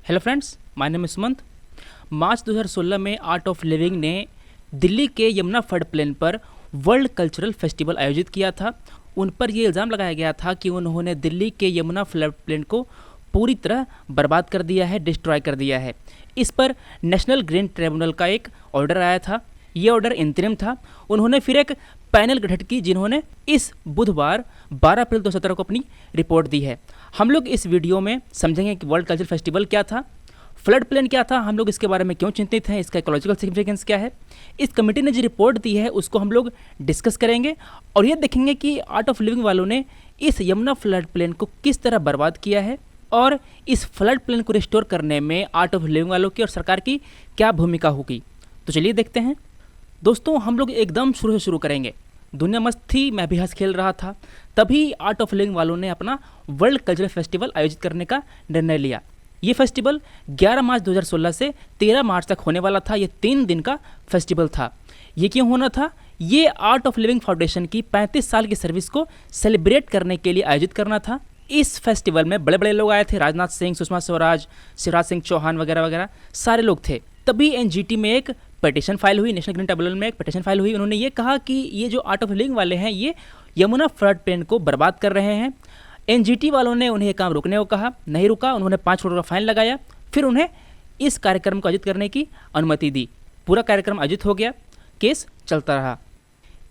Hello friends, my name is Sumant. March 2016 में Art of Living ने दिल्ली के यमुना फ्लड प्लेन पर वर्ल्ड कल्चरल फेस्टिवल आयोजित किया था। उन पर यह इल्ज़ाम लगाया गया था कि उन्होंने दिल्ली के यमुना फ्लड प्लेन को पूरी तरह बर्बाद कर दिया है, डिस्ट्रॉय कर दिया है। इस पर नेशनल ग्रीन ट्रिब्यूनल का एक ऑर्डर आया था। ये ऑर्डर इंतरिम था। उन्होंने फिर एक पैनल गठित की जिन्होंने इस बुधवार 12 अप्रैल 2017 को अपनी रिपोर्ट दी है। हम लोग इस वीडियो में समझेंगे कि वर्ल्ड कल्चरल फेस्टिवल क्या था, फ्लड प्लेन क्या था, हम लोग इसके बारे में क्यों चिंतित हैं, इसका इकोलॉजिकल सिग्निफिकेंस क्या है। इस कमेटी ने जो रिपोर्ट दी है उसको हम लोग डिस्कस करेंगे और ये देखेंगे कि आर्ट ऑफ लिविंग वालों ने इस यमुना फ्लड प्लेन को किस तरह बर्बाद किया है और इस फ्लड प्लेन को रिस्टोर करने में आर्ट ऑफ लिविंग वालों की और सरकार की क्या भूमिका होगी। तो चलिए देखते हैं। दोस्तों, हम लोग एकदम शुरू से शुरू करेंगे। दुनिया मस्त थी, मैं भी हंस खेल रहा था, तभी आर्ट ऑफ लिविंग वालों ने अपना वर्ल्ड कल्चरल फेस्टिवल आयोजित करने का निर्णय लिया। ये फेस्टिवल 11 मार्च 2016 से 13 मार्च तक होने वाला था। ये 3 दिन का फेस्टिवल था। ये क्यों होना था? ये आर्ट ऑफ लिविंग फाउंडेशन की 35 साल की सर्विस को सेलिब्रेट करने के लिए आयोजित करना था। इस फेस्टिवल में बड़े बड़े लोग आए थे, राजनाथ सिंह, सुषमा स्वराज, शिवराज सिंह चौहान वगैरह वगैरह सारे लोग थे। तभी एनजीटी में एक पिटीशन फाइल हुई, नेशनल ग्रीन ट्रिब्यूनल में एक पिटीशन फाइल हुई। उन्होंने ये कहा कि ये जो आर्ट ऑफ लिविंग वाले हैं ये यमुना फ्लड प्लेन को बर्बाद कर रहे हैं। एनजीटी वालों ने उन्हें काम रोकने को कहा, नहीं रुका। उन्होंने 5 करोड़ का फाइन लगाया। फिर उन्हें इस कार्यक्रम को आयोजित करने की अनुमति दी। पूरा कार्यक्रम आयोजित हो गया, केस चलता रहा।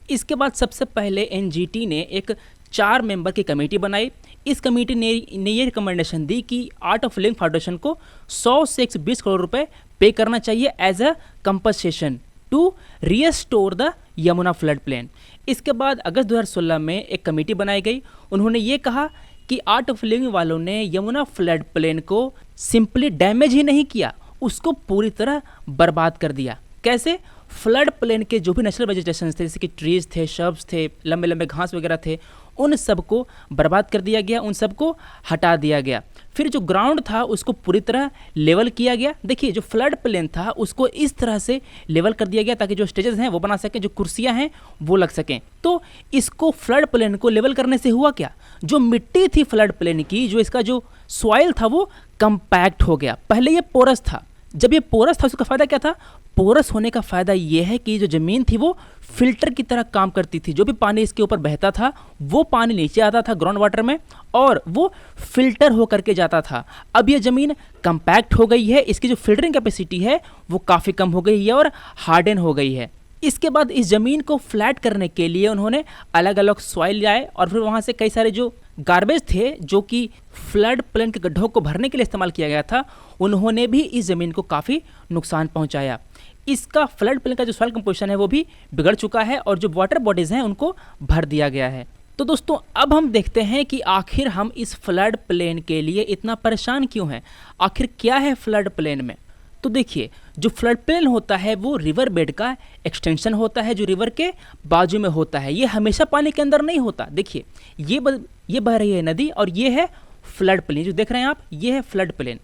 इसके बाद सबसे पहले एनजीटी ने एक 4 मेंबर की कमेटी बनाई। इस कमेटी ने ये रिकमेंडेशन दी कि आर्ट ऑफ लिविंग फाउंडेशन को 100 से 120 करोड़ रुपए पे करना चाहिए as a compensation to restore the Yamuna flood plain. इसके बाद अगस्त 2016 में एक कमेटी बनाई गई। उन्होंने ये कहा कि आर्ट ऑफ लिविंग वालों ने यमुना फ्लड प्लेन को सिंपली डैमेज ही नहीं किया, उसको पूरी तरह बर्बाद कर दिया। कैसे? फ्लड प्लेन के जो भी नेचुरल वेजिटेशन थे, जैसे कि ट्रीज थे, शब्स थे, लंबे लंबे घास वगैरह थे, उन सबको बर्बाद कर दिया गया, उन सबको हटा दिया गया। फिर जो ग्राउंड था उसको पूरी तरह लेवल किया गया। देखिए, जो फ्लड प्लेन था उसको इस तरह से लेवल कर दिया गया ताकि जो स्टेजेस हैं वो बना सकें, जो कुर्सियां हैं वो लग सकें। तो इसको फ्लड प्लेन को लेवल करने से हुआ क्या? जो मिट्टी थी फ्लड प्लेन की, जो इसका जो सॉइल था वो कंपैक्ट हो गया। पहले ये पोरस था। जब ये पोरस था उसका फ़ायदा क्या था? पोरस होने का फ़ायदा ये है कि जो ज़मीन थी वो फिल्टर की तरह काम करती थी। जो भी पानी इसके ऊपर बहता था वो पानी नीचे आता था ग्राउंड वाटर में और वो फिल्टर हो करके जाता था। अब ये ज़मीन कंपैक्ट हो गई है, इसकी जो फिल्टरिंग कैपेसिटी है वो काफ़ी कम हो गई है और हार्डन हो गई है। इसके बाद इस ज़मीन को फ्लैट करने के लिए उन्होंने अलग अलग सॉइल लाए और फिर वहाँ से कई सारे जो गार्बेज थे जो कि फ्लड प्लेन के गड्ढों को भरने के लिए इस्तेमाल किया गया था, उन्होंने भी इस ज़मीन को काफ़ी नुकसान पहुँचाया। इसका फ्लड प्लेन का जो सॉइल कंपोजिशन है वो भी बिगड़ चुका है और जो वाटर बॉडीज़ हैं उनको भर दिया गया है। तो दोस्तों, अब हम देखते हैं कि आखिर हम इस फ्लड प्लेन के लिए इतना परेशान क्यों हैं। आखिर क्या है फ्लड प्लेन में? तो देखिए, जो फ्लड प्लेन होता है वो रिवर बेड का एक्सटेंशन होता है जो रिवर के बाजू में होता है। ये हमेशा पानी के अंदर नहीं होता। देखिए, ये बह रही है नदी और ये है फ्लड प्लेन जो देख रहे हैं आप, ये है फ्लड प्लेन।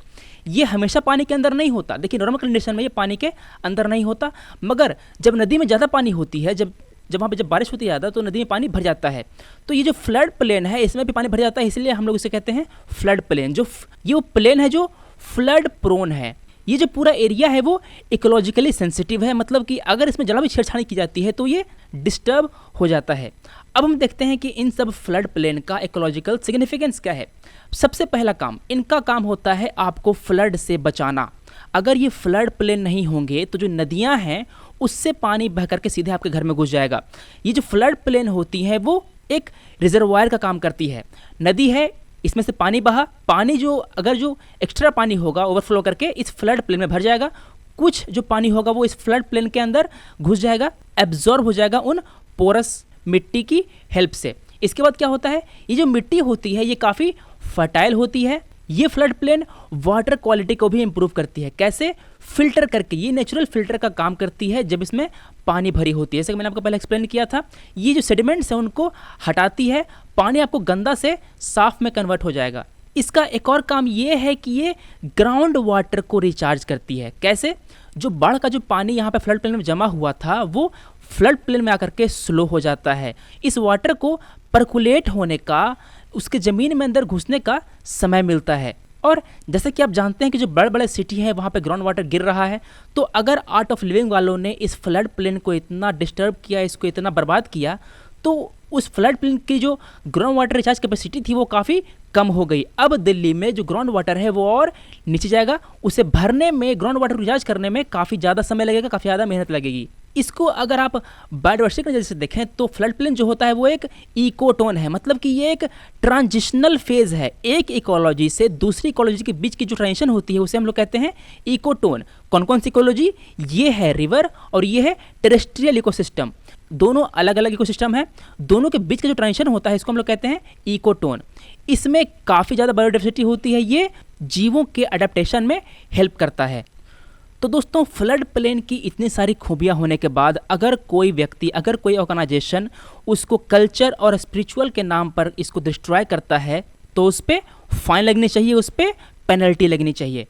ये हमेशा पानी के अंदर नहीं होता। देखिए, नॉर्मल कंडीशन में ये पानी के अंदर नहीं होता, मगर जब नदी में ज़्यादा पानी होती है, जब वहाँ पे जब बारिश होती है ज़्यादा, तो नदी में पानी भर जाता है। तो ये जो फ्लड प्लेन है इसमें भी पानी भर जाता है, इसलिए हम लोग इसे कहते हैं फ्लड प्लेन। ये वो प्लेन है जो फ्लड प्रोन है। ये जो पूरा एरिया है वो इकोलॉजिकली सेंसिटिव है, मतलब कि अगर इसमें जरा भी छेड़छाड़ की जाती है तो ये डिस्टर्ब हो जाता है। अब हम देखते हैं कि इन सब फ्लड प्लेन का इकोलॉजिकल सिग्निफिकेंस क्या है। सबसे पहला काम, इनका काम होता है आपको फ्लड से बचाना। अगर ये फ्लड प्लेन नहीं होंगे तो जो नदियां हैं उससे पानी बह करके सीधे आपके घर में घुस जाएगा। ये जो फ्लड प्लेन होती है वो एक रिजर्वायर का काम करती है। नदी है, इसमें से पानी बहा, पानी अगर जो एक्स्ट्रा पानी होगा ओवरफ्लो करके इस फ्लड प्लेन में भर जाएगा। कुछ जो पानी होगा वो इस फ्लड प्लेन के अंदर घुस जाएगा, एब्जॉर्ब हो जाएगा उन पोरस मिट्टी की हेल्प से। इसके बाद क्या होता है, ये जो मिट्टी होती है ये काफ़ी फर्टाइल होती है। ये फ्लड प्लेन वाटर क्वालिटी को भी इम्प्रूव करती है। कैसे? फिल्टर करके। ये नेचुरल फिल्टर का काम करती है जब इसमें पानी भरी होती है। जैसे कि मैंने आपको पहले एक्सप्लेन किया था, ये जो सेडिमेंट्स हैं उनको हटाती है, पानी आपको गंदा से साफ में कन्वर्ट हो जाएगा। इसका एक और काम ये है कि ये ग्राउंड वाटर को रिचार्ज करती है। कैसे? जो बाढ़ का जो पानी यहाँ पे फ्लड प्लेन में जमा हुआ था वो फ्लड प्लेन में आकर के स्लो हो जाता है। इस वाटर को परकुलेट होने का, उसके ज़मीन में अंदर घुसने का समय मिलता है और जैसे कि आप जानते हैं कि जो बड़े बड़े सिटी है वहाँ पे ग्राउंड वाटर गिर रहा है, तो अगर आर्ट ऑफ लिविंग वालों ने इस फ्लड प्लेन को इतना डिस्टर्ब किया, इसको इतना बर्बाद किया, तो उस फ्लड प्लेन की जो ग्राउंड वाटर रिचार्ज कैपेसिटी थी वो काफ़ी कम हो गई। अब दिल्ली में जो ग्राउंड वाटर है वो और नीचे जाएगा, उसे भरने में, ग्राउंड वाटर रिचार्ज करने में काफ़ी ज़्यादा समय लगेगा, काफ़ी ज़्यादा मेहनत लगेगी। इसको अगर आप बायोडाइवर्सिटी की नज़र से देखें तो फ्लड प्लेन जो होता है वो एक इकोटोन है, मतलब कि ये एक ट्रांजिशनल फेज है। एक इकोलॉजी से दूसरी इकोलॉजी के बीच की जो ट्रांजिशन होती है उसे हम लोग कहते हैं इकोटोन। कौन कौन सी इकोलॉजी? ये है रिवर और ये है टेरेस्ट्रियल इकोसिस्टम। दोनों अलग अलग इकोसिस्टम है, दोनों के बीच का जो ट्रांजिशन होता है इसको हम लोग कहते हैं इकोटोन। इसमें काफ़ी ज़्यादा बायोडाइवर्सिटी होती है, ये जीवों के अडेप्टेशन में हेल्प करता है। तो दोस्तों, फ्लड प्लेन की इतनी सारी खूबियाँ होने के बाद अगर कोई व्यक्ति, अगर कोई ऑर्गेनाइजेशन उसको कल्चर और स्पिरिचुअल के नाम पर इसको डिस्ट्रॉय करता है तो उस पर फाइन लगनी चाहिए, उस पर पेनल्टी लगनी चाहिए।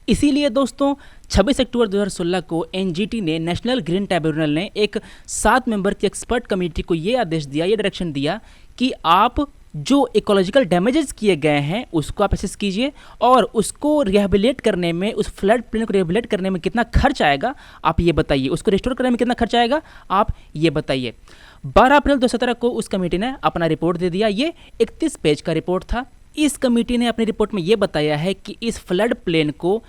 इसीलिए दोस्तों 26 अक्टूबर 2016 को एनजीटी ने, नेशनल ग्रीन ट्रिब्यूनल ने एक 7 मेंबर की एक्सपर्ट कमेटी को ये आदेश दिया, ये डायरेक्शन दिया कि आप जो इकोलॉजिकल डैमेजेस किए गए हैं उसको आप असेस कीजिए और उसको रिहेबिलिट करने में, उस फ्लड प्लेन को रिहेबिलिट करने में कितना खर्च आएगा आप ये बताइए, उसको रिस्टोर करने में कितना खर्च आएगा आप ये बताइए। 12 अप्रैल 2017 को उस कमेटी ने अपना रिपोर्ट दे दिया। ये 31 पेज का रिपोर्ट था। इस कमेटी ने अपनी रिपोर्ट में ये बताया है कि इस फ्लड प्लेन को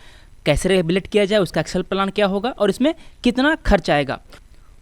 कैसे रिहेबिलिट किया जाए, उसका एक्शन प्लान क्या होगा और इसमें कितना खर्च आएगा।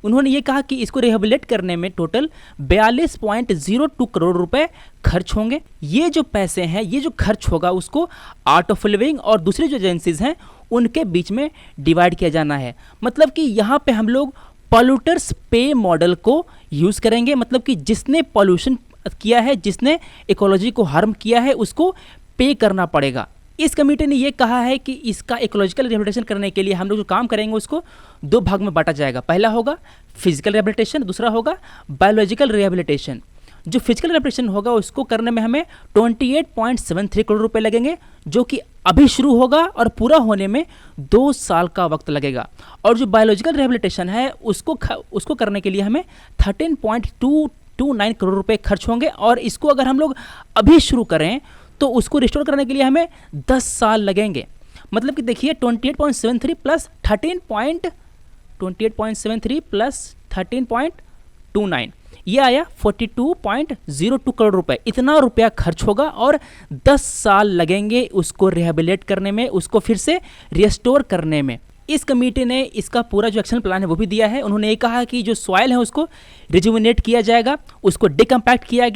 उन्होंने ये कहा कि इसको रिहेबिलिट करने में टोटल 42.02 करोड़ रुपए खर्च होंगे। ये जो पैसे हैं, ये जो खर्च होगा उसको आर्ट ऑफ लिविंग और दूसरी जो एजेंसीज हैं उनके बीच में डिवाइड किया जाना है। मतलब कि यहाँ पे हम लोग पॉल्यूटर्स पे मॉडल को यूज़ करेंगे, मतलब कि जिसने पॉल्यूशन किया है, जिसने इकोलॉजी को हार्म किया है उसको पे करना पड़ेगा। इस कमेटी ने ये कहा है कि इसका इकोलॉजिकल रिहेबिलिटेशन करने के लिए हम लोग जो काम करेंगे उसको 2 भाग में बांटा जाएगा। पहला होगा फिजिकल रिहेबिलिटेशन, दूसरा होगा बायोलॉजिकल रिहेबिलिटेशन। जो फिजिकल रिहेबिलिटेशन होगा उसको करने में हमें 28.73 करोड़ रुपए लगेंगे, जो कि अभी शुरू होगा और पूरा होने में 2 साल का वक्त लगेगा। और जो बायोलॉजिकल रिहेबिलिटेशन है उसको करने के लिए हमें 13.229 करोड़ रुपए खर्च होंगे और इसको अगर हम लोग अभी शुरू करें तो उसको रिस्टोर करने के लिए हमें 10 साल लगेंगे। मतलब कि देखिए 28.73 प्लस 13.29 ये आया 42.02 करोड़ रुपए। इतना रुपया खर्च होगा और 10 साल लगेंगे उसको रिहेबिलिट करने में, उसको फिर से रिस्टोर करने में। इस कमेटी ने इसका पूरा जो एक्शन प्लान है वो भी दिया है। उन्होंने ये कहा कि जो सॉइल है उसको रिजुविनेट किया जाएगा, उसको डिकम्पैक्ट किया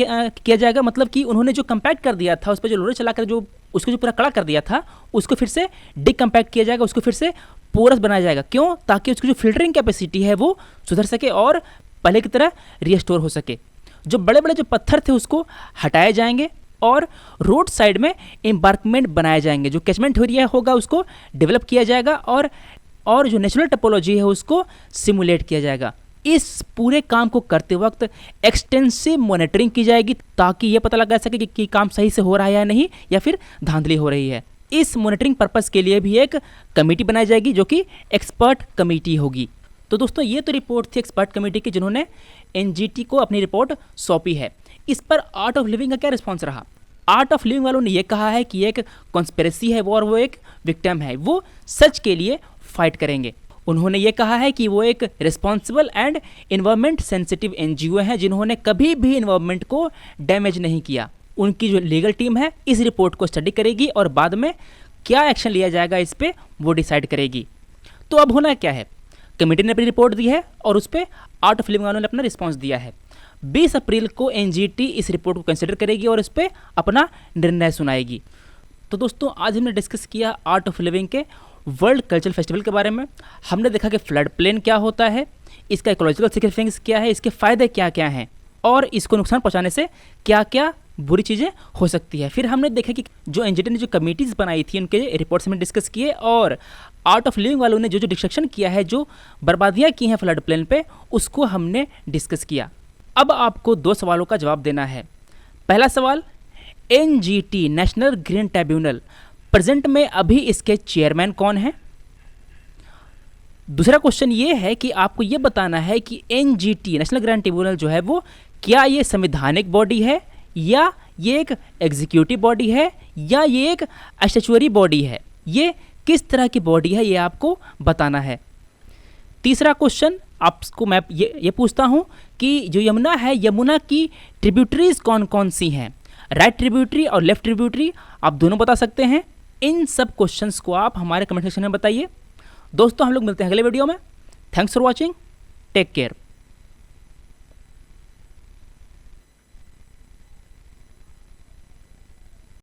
जाएगा। मतलब कि उन्होंने जो कंपैक्ट कर दिया था, उस पर जो लोहे चलाकर जो उसको जो पूरा कड़ा कर दिया था उसको फिर से डिकम्पैक्ट किया जाएगा, उसको फिर से पोरस बनाया जाएगा। क्यों? ताकि उसकी जो फिल्टरिंग कैपेसिटी है वो सुधर सके और पहले की तरह रिस्टोर हो सके। जो बड़े बड़े जो पत्थर थे उसको हटाए जाएंगे और रोड साइड में एम्बार्कमेंट बनाए जाएंगे। जो कैचमेंट एरिया होगा उसको डेवलप किया जाएगा और जो नेचुरल टोपोलॉजी है उसको सिमुलेट किया जाएगा। इस पूरे काम को करते वक्त एक्सटेंसिव मॉनिटरिंग की जाएगी ताकि ये पता लगा सके कि काम सही से हो रहा है या नहीं, या फिर धांधली हो रही है। इस मॉनिटरिंग पर्पस के लिए भी एक कमेटी बनाई जाएगी जो कि एक्सपर्ट कमेटी होगी। तो दोस्तों, ये तो रिपोर्ट थी एक्सपर्ट कमेटी की जिन्होंने एनजीटी को अपनी रिपोर्ट सौंपी है। इस पर आर्ट ऑफ लिविंग का क्या रिस्पॉन्स रहा? आर्ट ऑफ लिविंग वालों ने यह कहा है कि एक कॉन्स्पिरेसी है वो और वो एक विक्टिम है, वो सच के लिए फाइट करेंगे। उन्होंने ये कहा है कि वो एक responsible and environment sensitive NGO है जिन्होंने कभी भी इन्वायरमेंट को डैमेज नहीं किया। उनकी जो लीगल टीम है इस रिपोर्ट को स्टडी करेगी और बाद में क्या एक्शन लिया जाएगा इस पर वो डिसाइड करेगी। तो अब होना क्या है? कमेटी ने अपनी रिपोर्ट दी है और उस पर आर्ट ऑफ लिविंग वालों ने अपना रिस्पॉन्स दिया है। 20 अप्रैल को एनजीटी इस रिपोर्ट को कंसिडर करेगी और इस पर अपना निर्णय सुनाएगी। तो दोस्तों, आज हमने डिस्कस किया आर्ट ऑफ लिविंग के वर्ल्ड कल्चरल फेस्टिवल के बारे में। हमने देखा कि फ्लड प्लेन क्या होता है, इसका इकोलॉजिकल सिग्निफिकेंस क्या है, इसके फ़ायदे क्या क्या हैं और इसको नुकसान पहुंचाने से क्या क्या बुरी चीज़ें हो सकती है। फिर हमने देखा कि जो एनजीटी ने जो कमेटीज़ बनाई थी उनके रिपोर्ट्स में डिस्कस किए और आर्ट ऑफ लिविंग वालों ने जो जो डिस्ट्रक्शन किया है, जो बर्बादियाँ की हैं फ्लड प्लेन पे, उसको हमने डिस्कस किया। अब आपको 2 सवालों का जवाब देना है। पहला सवाल, NGT national green tribunal present में अभी इसके चेयरमैन कौन है? दूसरा क्वेश्चन ये है कि आपको ये बताना है कि एनजीटी नेशनल ग्रीन ट्रिब्यूनल जो है वो क्या ये संवैधानिक बॉडी है या ये एक एग्जीक्यूटिव बॉडी है या ये एक स्टैट्यूटरी बॉडी है, ये किस तरह की बॉडी है ये आपको बताना है। तीसरा क्वेश्चन आपको मैं ये पूछता हूँ कि जो यमुना है, यमुना की ट्रिब्यूटरीज कौन कौन सी हैं, राइट ट्रिब्यूटरी और लेफ्ट ट्रिब्यूटरी आप दोनों बता सकते हैं। इन सब क्वेश्चंस को आप हमारे कमेंट सेक्शन में बताइए। दोस्तों हम लोग मिलते हैं अगले वीडियो में। Thanks for watching, take care.